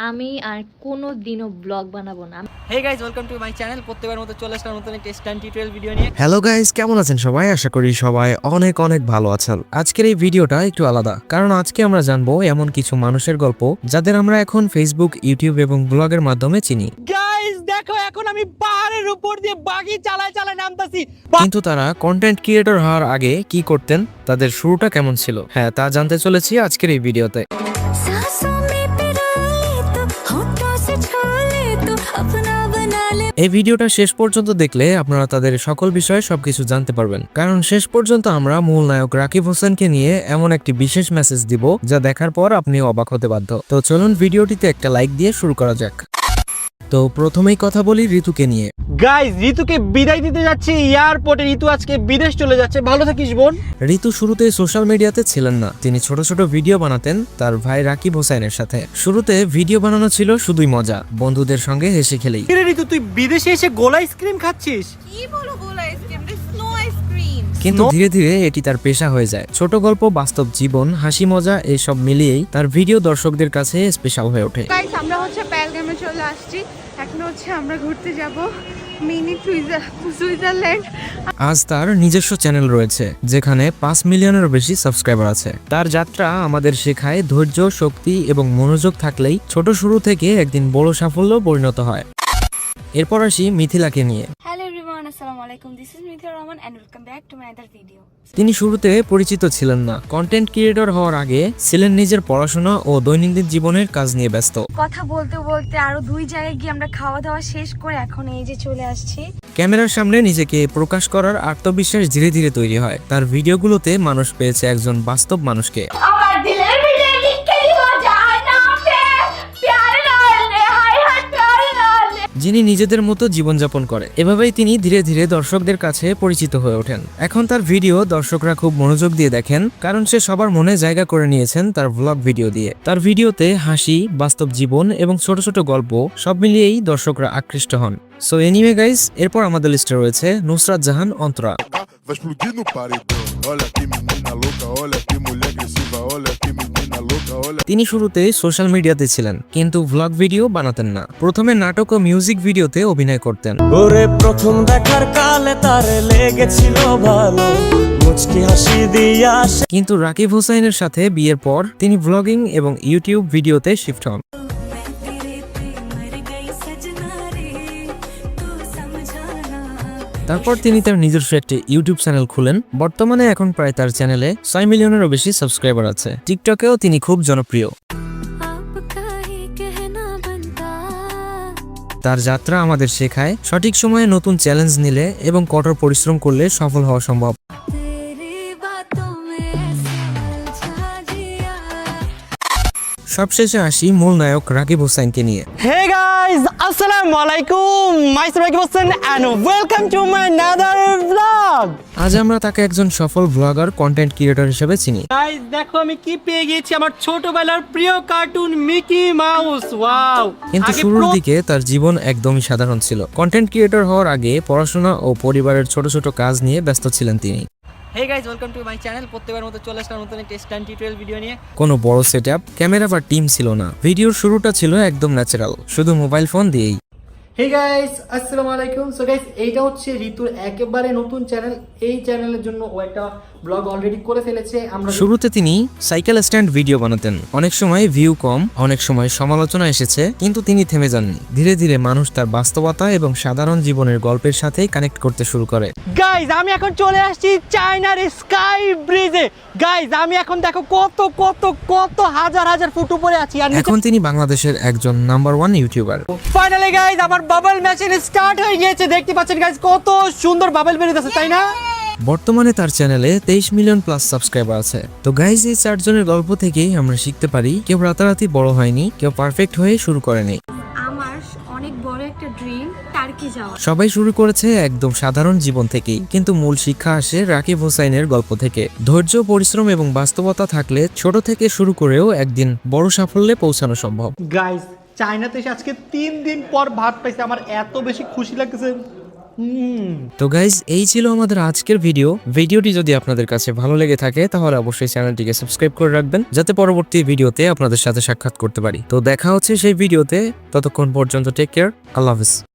আমি আর কোনোদিনও ব্লগ বানাবো না। Hey guys, welcome to my channel. প্রত্যেকবার মতো চলে আসলাম নতুন একটা স্টান্ট টিউটোরিয়াল ভিডিও নিয়ে। হ্যালো গাইস, কেমন আছেন সবাই? আশা করি সবাই অনেক অনেক ভালো আছেন। আজকের এই ভিডিওটা একটু আলাদা, কারণ আজকে আমরা জানবো এমন কিছু মানুষের গল্প যাদের আমরা এখন ফেসবুক, ইউটিউব এবং ব্লগের মাধ্যমে চিনি। গাইস দেখো, এখন আমি পাহাড়ের উপর দিয়ে বাগি চালায় নামতাছি। কিন্তু তারা কন্টেন্ট ক্রিয়েটর হওয়ার আগে কি করতেন, তাদের শুরুটা কেমন ছিল, হ্যাঁ তা জানতে চলেছি আজকের এই ভিডিওতে। এই ভিডিওটা শেষ পর্যন্ত দেখলে আপনারা তাদের সকল বিষয়ে সবকিছু জানতে পারবেন, কারণ শেষ পর্যন্ত আমরা মূল নায়ক রাকিব হোসেনকে নিয়ে এমন একটি বিশেষ মেসেজ দিব যা দেখার পর আপনি অবাক হতে বাধ্য। তো চলুন ভিডিওটিতে একটা লাইক দিয়ে শুরু করা যাক। তো প্রথমেই কথা বলি ঋতুকে নিয়ে। গাইস, ঋতুকে বিদায় দিতে যাচ্ছি এয়ারপোর্টে। ঋতু আজকে বিদেশ চলে যাচ্ছে। ভালো থাকিস বোন। ঋতু শুরুতে সোশ্যাল মিডিয়াতে ছিলেন না, তিনি ছোট ছোট ভিডিও বানাতেন তার ভাই রাকিব হোসেনের সাথে। শুরুতে ভিডিও বানানো ছিল শুধুই মজা, বন্ধুদের সঙ্গে হেসে খেলেই। ঋতু, তুই বিদেশে এসে গোলা আইসক্রিম খাচ্ছিস? কি বলো গোলা আইসক্রিম? এটা স্নো আইসক্রিম। কিন্তু ধীরে ধীরে এটি তার পেশা হয়ে যায়। ছোট গল্প, বাস্তব জীবন, হাসি মজা এইসব মিলিয়েই তার ভিডিও দর্শকদের কাছে স্পেশাল হয়ে ওঠে। গাইস, আমরা পেহেলগামে চলে আসছি। এখন আমরা ঘুরতে যাব মিনি সুইজারল্যান্ড। আজ তার নিজস্ব চ্যানেল রয়েছে যেখানে 5 মিলিয়নেরও বেশি সাবস্ক্রাইবার আছে। তার যাত্রা আমাদের শেখায় ধৈর্য, শক্তি এবং মনোযোগ থাকলেই ছোট শুরু থেকে একদিন বড় সাফল্য পরিণত হয়। এরপর আসি মিথিলাকে নিয়ে। হ্যালো এভরিওয়ান, আসসালামু আলাইকুম। This is Mithila Rahman and welcome back to my other video. তিনি শুরুতে পরিচিত ছিলেন না। কন্টেন্ট ক্রিয়েটর হওয়ার আগে ছিলেন নিজের পড়াশোনা ও দৈনন্দিন জীবনের কাজ নিয়ে ব্যস্ত। কথা বলতে বলতে আরো 2 জায়গায় গিয়ে আমরা খাওয়া দাওয়া শেষ করে এখন এই যে চলে আসছি। ক্যামেরার সামনে নিজেকে প্রকাশ করার আত্মবিশ্বাস ধীরে ধীরে তৈরি হয়। তার ভিডিওগুলোতে মানুষ পেয়েছে একজন বাস্তব মানুষকে। আমার দিলের ভিডিও লিখে দিব যায় না পে প্যার নালে হাই হাই প্যার নালে, যিনি নিজেদের মতো জীবনযাপন করে। এভাবেই তিনি ধীরে ধীরে দর্শকদের কাছে পরিচিত হয়ে ওঠেন। এখন তার ভিডিও দর্শকরা খুব মনোযোগ দিয়ে দেখেন, কারণ সে সবার মনে জায়গা করে নিয়েছেন তার ভ্লগ ভিডিও দিয়ে। তার ভিডিওতে হাসি, বাস্তব জীবন এবং ছোট ছোট গল্প সব মিলিয়েই দর্শকরা আকৃষ্ট হন। সো এনিওয়ে গাইস, এরপর আমাদের লিস্টে রয়েছে Nusrat Jahan Antara. Vai explodir no paredão. Olha que menina louca, olha que mulher agressiva, olha que menina louca, olha. তিনি শুরুতে সোশ্যাল মিডিয়াতে ছিলেন, কিন্তু ভ্লগ ভিডিও বানাতেন না। প্রথমে নাটক ও মিউজিক ভিডিওতে অভিনয় করতেন। ওরে প্রথম দেখার কালে তারে লেগেছিল ভালো, মুচকি হাসি দিয়া সে। কিন্তু রাকিব হোসেনের সাথে বিয়ের পর তিনি ভ্লগিং এবং ইউটিউব ভিডিওতে শিফট হন। তারপর তিনি তার নিজস্ব একটি ইউটিউব চ্যানেল খুলেন। বর্তমানে এখন প্রায় তার চ্যানেলে 6 মিলিয়নেরও বেশি সাবস্ক্রাইবার আছে। টিকটকেও তিনি খুব জনপ্রিয়। তার যাত্রা আমাদের শেখায় সঠিক সময়ে নতুন চ্যালেঞ্জ নিলে এবং কঠোর পরিশ্রম করলে সফল হওয়া সম্ভব। সবশেষে আসি মূল নায়ক রাকিব হোসেনকে নিয়ে। হে গাইস, আসসালামু আলাইকুম। Myself Rakib Hossain and welcome to my another blog. আজ আমরা তাকে একজন সফল ব্লগার, কন্টেন্ট ক্রিয়েটর হিসেবে চিনি। গাইস দেখো, আমি কি পেয়ে গেছি, আমার ছোটবেলার প্রিয় কার্টুন মিকি মাউস। ওয়াও! কিন্তু শুরুর দিকে তার জীবন একদমই সাধারণ ছিল। কন্টেন্ট ক্রিয়েটর হওয়ার আগে পড়াশোনা ও পরিবারের ছোট ছোট কাজ নিয়ে ব্যস্ত ছিলেন তিনি। Hey guys, welcome to my channel. প্রত্যেকবার মতো চলে আসলাম নতুন একটা স্টান্ট টিউটোরিয়াল ভিডিও নিয়ে। কোনো বড় সেটআপ, ক্যামেরা বা টিম ছিল না। ভিডিওর শুরুটা ছিল একদম ন্যাচারাল, শুধু মোবাইল ফোন দিয়েই। হে গাইস, আসসালামু আলাইকুম। সো গাইস, এইটা হচ্ছে ঋতুর একেবারে নতুন চ্যানেল। এই চ্যানেলের জন্য ও একটা ব্লগ অলরেডি করে ফেলেছে। আমরা শুরুতে তিনি সাইকেল স্ট্যান্ড ভিডিও বানাতেন। অনেক সময় ভিউ কম, অনেক সময় সমালোচনা এসেছে, কিন্তু তিনি থেমে যাননি। ধীরে ধীরে মানুষ তার বাস্তবতা এবং সাধারণ জীবনের গল্পের সাথেই কানেক্ট করতে শুরু করে। গাইজ, আমি এখন চলে আসছি চায়নার স্কাই ব্রিজে। গাইজ, আমি এখন দেখো কত কত কত হাজার হাজার ফুট উপরে আছি। আর এখন তিনি বাংলাদেশের একজন নাম্বার 1 ইউটিউবার। ফাইনালি গাইজ, আমার বাবল মেশিন স্টার্ট হয়ে গিয়েছে। দেখতে পাচ্ছেন গাইজ, কত সুন্দর বাবল বেরিয়েছে, তাই না? বর্তমানে তার চ্যানেলে 23 মিলিয়ন প্লাস সাবস্ক্রাইবার আছে। তো গাইজ, এই 4 জনের গল্প থেকেই আমরা শিখতে পারি কেউ রাতারাতি বড় হয়নি, কেউ পারফেক্ট হয়ে শুরু করেনি। আমার অনেক বড় একটা ড্রিম টার্কি যাওয়া। সবাই শুরু করেছে একদম সাধারণ জীবন থেকেই, কিন্তু মূল শিক্ষা আসে রাকিব হোসেনের গল্প থেকে। ধৈর্য, পরিশ্রম এবং বাস্তবতা থাকলে ছোট থেকে শুরু করেও একদিন বড় সাফল্যে পৌঁছানো সম্ভব। গাইস, চায়নাতে এসে আজকে 3 দিন পর ভাত পাইছে। আমার এত বেশি খুশি লাগতেছে। তো গাইজ এই ছিল আমাদের আজকের ভিডিওটি যদি আপনাদের কাছে ভালো লেগে থাকে তাহলে অবশ্যই চ্যানেলটিকে সাবস্ক্রাইব করে রাখবেন, যাতে পরবর্তী ভিডিওতে আপনাদের সাথে সাক্ষাৎ করতে পারি। তো দেখা হচ্ছে সেই ভিডিওতে, ততক্ষণ পর্যন্ত টেক কেয়ার, আল্লাহ হাফেজ।